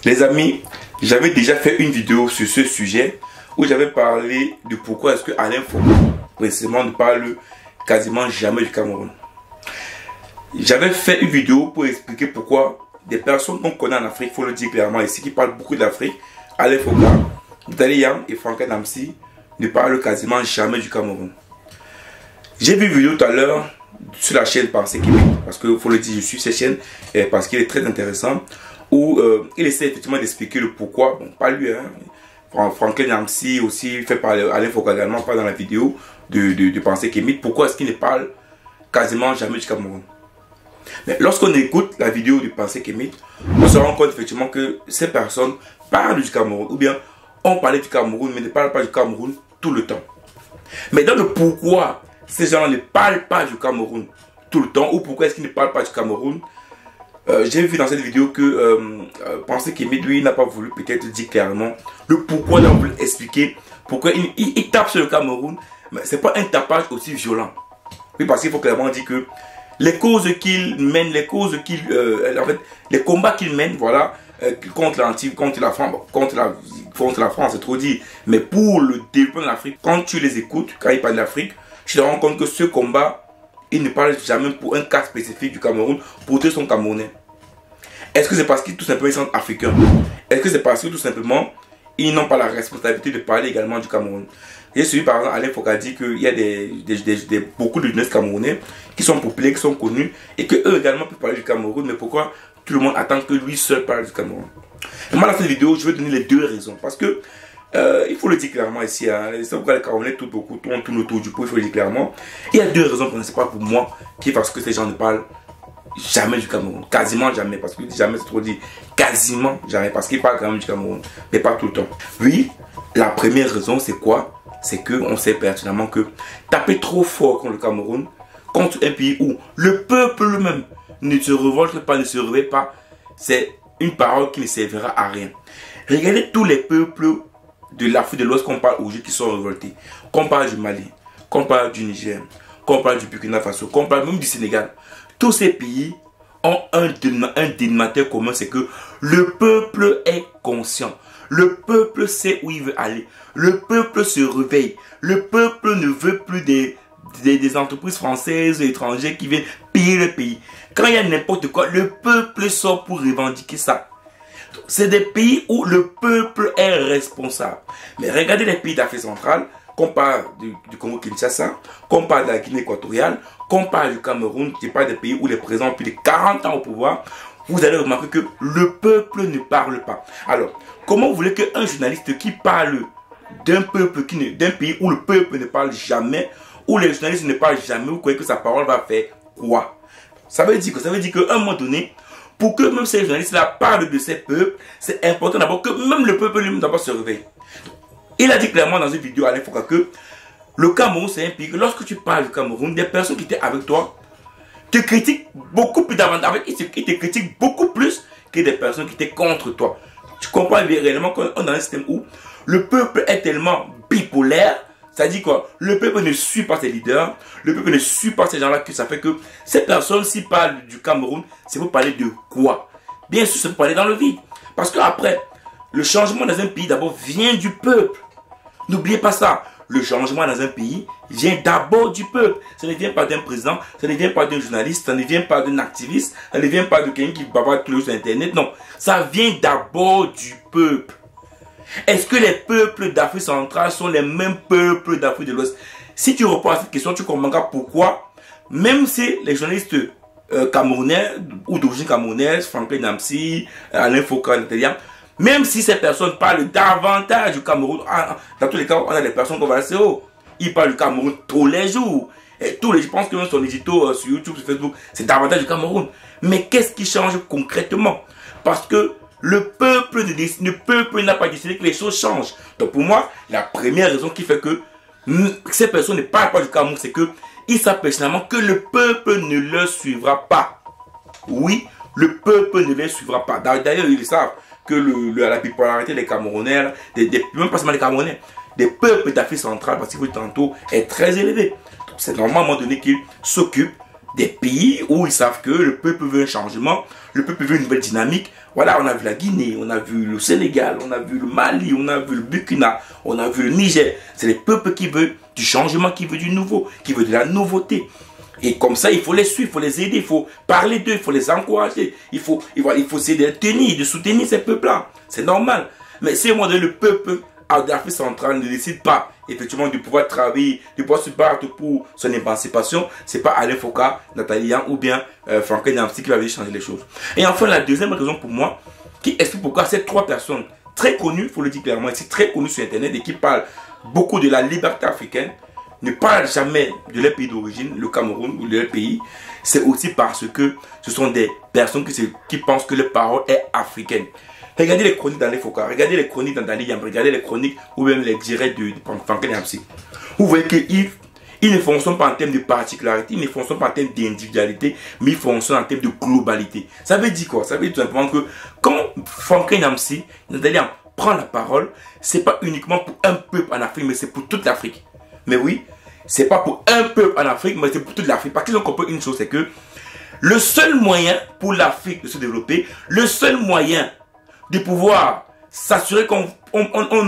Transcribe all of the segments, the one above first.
Les amis, j'avais déjà fait une vidéo sur ce sujet où j'avais parlé de pourquoi est-ce que Alain Foka, précisément, ne parle quasiment jamais du Cameroun. J'avais fait une vidéo pour expliquer pourquoi des personnes qu'on connaît en Afrique, il faut le dire clairement ici, qui parlent beaucoup d'Afrique, Alain Foka, Dali Yam et Franck Namsi, ne parlent quasiment jamais du Cameroun. J'ai vu une vidéo tout à l'heure sur la chaîne Pensée Québec, parce qu'il faut le dire, je suis cette chaîne parce qu'il est très intéressant, où il essaie effectivement d'expliquer le pourquoi, bon pas lui, hein, Franck Namsi aussi fait par Alain Foka également, pas dans la vidéo de Pensée Québec, pourquoi est-ce qu'il ne parle quasiment jamais du Cameroun. Mais lorsqu'on écoute la vidéo de Pensée Québec, on se rend compte effectivement que ces personnes parlent du Cameroun, ou bien on parlait du Cameroun, mais ne parlent pas du Cameroun tout le temps. Mais dans le pourquoi ces gens ne parlent pas du Cameroun tout le temps, ou pourquoi est-ce qu'ils ne parlent pas du Cameroun, j'ai vu dans cette vidéo que Pensée Québec, lui, n'a pas voulu peut-être dire clairement le pourquoi, il a voulu expliquer pourquoi il tape sur le Cameroun, mais ce n'est pas un tapage aussi violent. Oui, parce qu'il faut clairement dire que les causes qu'il mène, les les combats qu'il mène, voilà, contre la France, c'est trop dit, mais pour le développement de l'Afrique, quand tu les écoutes, quand ils parlent de l'Afrique, tu te rends compte que ce combat, ils ne parlent jamais pour un cas spécifique du Cameroun, pour tous sont Camerounais. Est-ce que c'est parce qu'ils tout simplement sont africains? Est-ce que c'est parce que tout simplement, ils n'ont pas la responsabilité de parler également du Cameroun? J'ai suivi par exemple Alain Foka dit qu'il y a beaucoup de jeunesse camerounais qui sont populaires, qui sont connus et qu'eux également peuvent parler du Cameroun, mais pourquoi tout le monde attend que lui seul parle du Cameroun? Et moi dans cette vidéo, je vais donner les deux raisons parce que il faut le dire clairement ici, hein, c'est pourquoi les Camerounais tournent autour du pot, il faut le dire clairement. Il y a deux raisons principales pour moi qui est parce que ces gens ne parlent jamais du Cameroun, quasiment jamais, parce que jamais c'est trop dit, quasiment jamais, parce qu'ils parlent quand même du Cameroun, mais pas tout le temps. Oui, la première raison c'est quoi? C'est qu'on sait pertinemment que taper trop fort contre le Cameroun, contre un pays où le peuple même ne se révolte pas, ne se réveille pas, c'est une parole qui ne servira à rien. Regardez tous les peuples de l'Afrique de l'Ouest qu'on parle aujourd'hui qui sont révoltés. Qu'on parle du Mali, qu'on parle du Niger, qu'on parle du Burkina Faso, qu'on parle même du Sénégal. Tous ces pays ont un dénominateur commun, c'est que le peuple est conscient. Le peuple sait où il veut aller. Le peuple se réveille. Le peuple ne veut plus des entreprises françaises et étrangères qui viennent piller le pays. Quand il y a n'importe quoi, le peuple sort pour revendiquer ça. C'est des pays où le peuple est responsable. Mais regardez les pays d'Afrique centrale, qu'on parle du Congo-Kinshasa, qu'on parle de la Guinée équatoriale, qu'on parle du Cameroun, qui parle des pays où les présidents ont plus de 40 ans au pouvoir, vous allez remarquer que le peuple ne parle pas. Alors, comment vous voulez qu'un journaliste qui parle d'un pays où le peuple ne parle jamais, où les journalistes ne parlent jamais, vous croyez que sa parole va faire quoi? Ça veut dire qu'à un moment donné, pour que même ces journalistes-là parlent de ces peuples, c'est important d'abord que même le peuple lui-même d'abord se réveille. Il a dit clairement dans une vidéo à l'époque que le Cameroun, c'est un pays que lorsque tu parles du Cameroun, des personnes qui étaient avec toi te critiquent beaucoup plus davantage. Ils te critiquent beaucoup plus que des personnes qui étaient contre toi. Tu comprends réellement qu'on est dans un système où le peuple est tellement bipolaire, c'est-à-dire quoi? Le peuple ne suit pas ses leaders, le peuple ne suit pas ces gens-là, que ça fait que ces personnes, s'ils parlent du Cameroun, c'est pour parler de quoi? Bien sûr, c'est pour parler dans le vide. Parce qu'après, le changement dans un pays d'abord vient du peuple. N'oubliez pas ça. Le changement dans un pays vient d'abord du peuple. Ça ne vient pas d'un président, ça ne vient pas d'un journaliste, ça ne vient pas d'un activiste, ça ne vient pas de quelqu'un qui bavarde tous les jours sur Internet. Non, ça vient d'abord du peuple. Est-ce que les peuples d'Afrique centrale sont les mêmes peuples d'Afrique de l'Ouest? Si tu réponds à cette question, tu comprendras pourquoi, même si les journalistes camerounais ou d'origine camerounaise, Franck Namsi, Alain Foka, même si ces personnes parlent davantage du Cameroun, dans tous les cas, on a des personnes comme Valseo. Ils parlent du Cameroun tous les jours. Et je pense que même son édito sur YouTube, sur Facebook, c'est davantage du Cameroun. Mais qu'est-ce qui change concrètement? Parce que le peuple n'a pas décidé que les choses changent. Donc pour moi, la première raison qui fait que ces personnes ne parlent pas du Cameroun, c'est qu'ils savent personnellement que le peuple ne leur suivra pas. Oui, le peuple ne les suivra pas. D'ailleurs, ils savent que la bipolarité des Camerounais, même pas seulement les Camerounais, des peuples d'Afrique centrale, parce que tantôt, est très élevée. Donc c'est normal à un moment donné qu'ils s'occupent des pays où ils savent que le peuple veut un changement, le peuple veut une nouvelle dynamique. Voilà, on a vu la Guinée, on a vu le Sénégal, on a vu le Mali, on a vu le Burkina, on a vu le Niger. C'est les peuples qui veulent du changement, qui veulent du nouveau, qui veulent de la nouveauté. Et comme ça, il faut les suivre, il faut les aider, il faut parler d'eux, il faut les encourager. Il faut essayer de les tenir, de soutenir ces peuples-là. C'est normal. Mais si à un moment donné, le peuple d'Afrique centrale ne décide pas, effectivement, de pouvoir travailler, de pouvoir se battre pour son émancipation, c'est pas Alain Foka, Nathalie Yang ou bien Franklin Nyamsi qui va venir changer les choses. Et enfin, la deuxième raison pour moi, qui explique pourquoi ces trois personnes très connues, il faut le dire clairement, ici, très connues sur Internet et qui parlent beaucoup de la liberté africaine, ne parlent jamais de leur pays d'origine, le Cameroun ou de leur pays, c'est aussi parce que ce sont des personnes qui pensent que leur parole est africaine. Regardez les chroniques d'Alain Foka, regardez les chroniques d'Antani Yam, regardez les chroniques ou même les directs de Franklin Nyamsi. Vous voyez qu'ils ne fonctionnent pas en termes de particularité, ils ne fonctionnent pas en termes d'individualité, mais ils fonctionnent en termes de globalité. Ça veut dire quoi? Ça veut dire tout simplement que quand Franklin Nyamsi, Nathalie Yam prend la parole, c'est pas uniquement pour un peuple en Afrique, mais c'est pour toute l'Afrique. Mais oui, c'est pas pour un peuple en Afrique, mais c'est pour toute l'Afrique. Parce qu'ils ont compris une chose, c'est que le seul moyen pour l'Afrique de se développer, le seul moyen de pouvoir s'assurer qu'on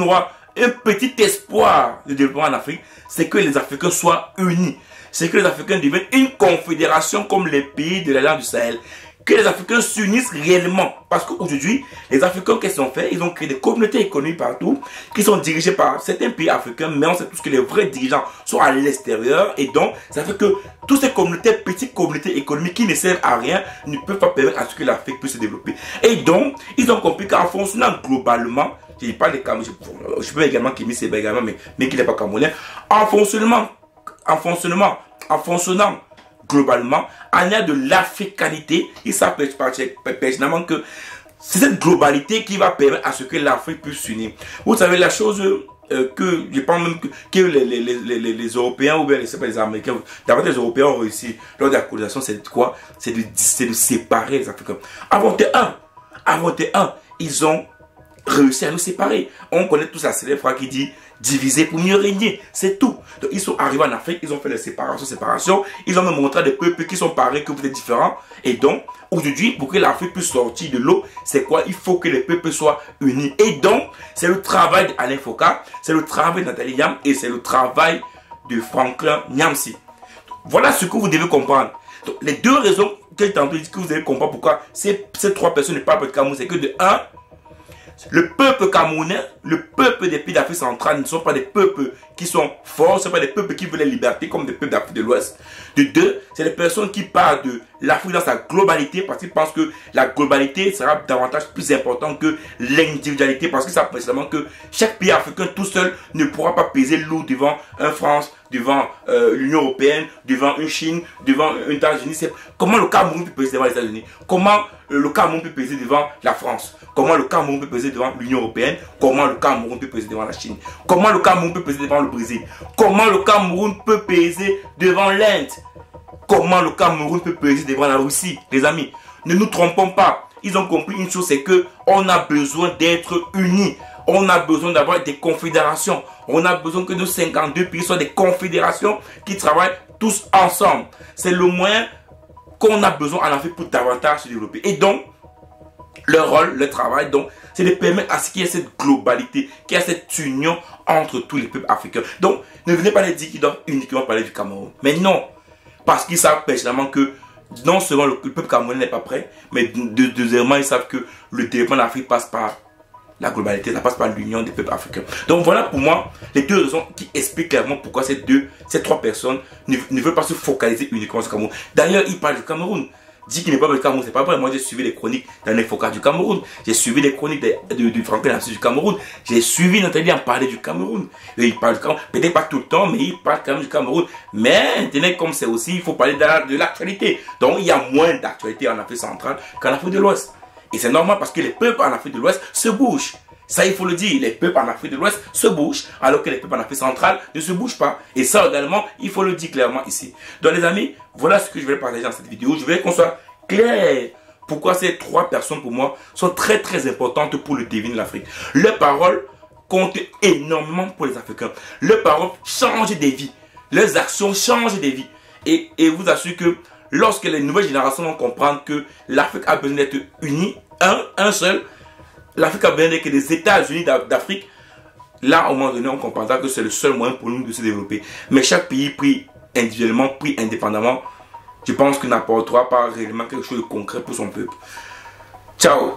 aura un petit espoir de développement en Afrique, c'est que les Africains soient unis. C'est que les Africains deviennent une confédération comme les pays de l'Alliance du Sahel. Que les Africains s'unissent réellement. Parce qu'aujourd'hui, les Africains, qu'est-ce qu'ils ont fait? Ils ont créé des communautés économiques partout, qui sont dirigées par certains pays africains, mais on sait tous que les vrais dirigeants sont à l'extérieur. Et donc, ça fait que toutes ces communautés, petites communautés économiques qui ne servent à rien, ne peuvent pas permettre à ce que l'Afrique puisse se développer. Et donc, ils ont compris qu'en fonctionnant globalement, je parle des Camerounais, je peux également Kémy Séba également, mais qui n'est pas Camerounais, en fonctionnant globalement, en ayant de l'africanité, ils savent pertinemment que c'est cette globalité qui va permettre à ce que l'Afrique puisse s'unir. Vous savez, la chose que je pense même que les Européens ou bien les Américains, d'abord les Européens ont réussi lors de la colonisation, c'est quoi? C'est de séparer les Africains. Avant T1, ils ont réussi à nous séparer. On connaît tous la célèbre phrase qui dit diviser pour mieux régner, c'est tout. Donc ils sont arrivés en Afrique, ils ont fait les séparations, ils ont même montré à des peuples qui sont pareils, que vous êtes différents. Et donc, aujourd'hui, pour que l'Afrique puisse sortir de l'eau, c'est quoi? Il faut que les peuples soient unis. Et donc, c'est le travail d'Alain Foka, c'est le travail de Nathalie Yam et c'est le travail de Franklin Nyamsi. Voilà ce que vous devez comprendre. Donc, les deux raisons que vous devez comprendre pourquoi ces trois personnes ne parlent pas de Cameroun, c'est que de un, le peuple camerounais, le peuple des pays d'Afrique centrale ne sont pas des peuples qui sont forts, ce ne sont pas des peuples qui veulent la liberté comme des peuples d'Afrique de l'Ouest. De deux, c'est des personnes qui parlent de l'Afrique dans sa globalité parce qu'ils pensent que la globalité sera davantage plus importante que l'individualité parce qu'ils savent précisément que chaque pays africain tout seul ne pourra pas peser lourd devant un France, devant l'Union européenne, devant une Chine, devant une États-Unis. Comment le Cameroun peut peser devant les États-Unis? Comment le Cameroun peut peser devant la France? Comment le Cameroun peut peser devant l'Union européenne? Comment le Cameroun peut peser devant la Chine? Comment le Cameroun peut peser devant le Brésil? Comment le Cameroun peut peser devant l'Inde? Comment le Cameroun peut peser devant la Russie? Les amis, ne nous trompons pas. Ils ont compris une chose, c'est que on a besoin d'être unis. On a besoin d'avoir des confédérations. On a besoin que nos 52 pays soient des confédérations qui travaillent tous ensemble. C'est le moyen qu'on a besoin en Afrique pour davantage se développer. Et donc, leur rôle, leur travail, donc, c'est de permettre à ce qu'il y ait cette globalité, qu'il y ait cette union entre tous les peuples africains. Donc, ne venez pas les dire qu'ils doivent uniquement parler du Cameroun. Mais non, parce qu'ils savent pertinemment que non seulement le peuple camerounais n'est pas prêt, mais deuxièmement, ils savent que le développement de l'Afrique passe par la globalité, ça passe par l'union des peuples africains. Donc voilà pour moi les deux raisons qui expliquent clairement pourquoi ces trois personnes ne veulent pas se focaliser uniquement sur le Cameroun. D'ailleurs, ils parlent du Cameroun. Dit qu'il n'est pas du Cameroun, c'est pas vrai. Moi, j'ai suivi les chroniques d'Alain Foka du Cameroun. J'ai suivi les chroniques de Franklin Nyamsi du Cameroun. J'ai suivi Nathalie en parler du Cameroun. Et il parle du Cameroun. Peut-être pas tout le temps, mais il parle quand même du Cameroun. Mais, tenez, comme c'est aussi, il faut parler de l'actualité. Donc, il y a moins d'actualité en Afrique centrale qu'en Afrique de l'Ouest. Et c'est normal parce que les peuples en Afrique de l'Ouest se bougent. Ça, il faut le dire, les peuples en Afrique de l'Ouest se bougent, alors que les peuples en Afrique centrale ne se bougent pas. Et ça, également, il faut le dire clairement ici. Donc, les amis, voilà ce que je vais partager dans cette vidéo. Je vais qu'on soit clair pourquoi ces trois personnes, pour moi, sont très, très importantes pour le devenir de l'Afrique. Leurs paroles comptent énormément pour les Africains. Leurs paroles changent des vies. Leurs actions changent des vies. Et vous assure que lorsque les nouvelles générations vont comprendre que l'Afrique a besoin d'être unie, un seul, l'Afrique a besoin d'être des États-Unis d'Afrique, là, au moment donné, on comprendra que c'est le seul moyen pour nous de se développer. Mais chaque pays pris individuellement, pris indépendamment, je pense qu'il n'apportera pas réellement quelque chose de concret pour son peuple. Ciao!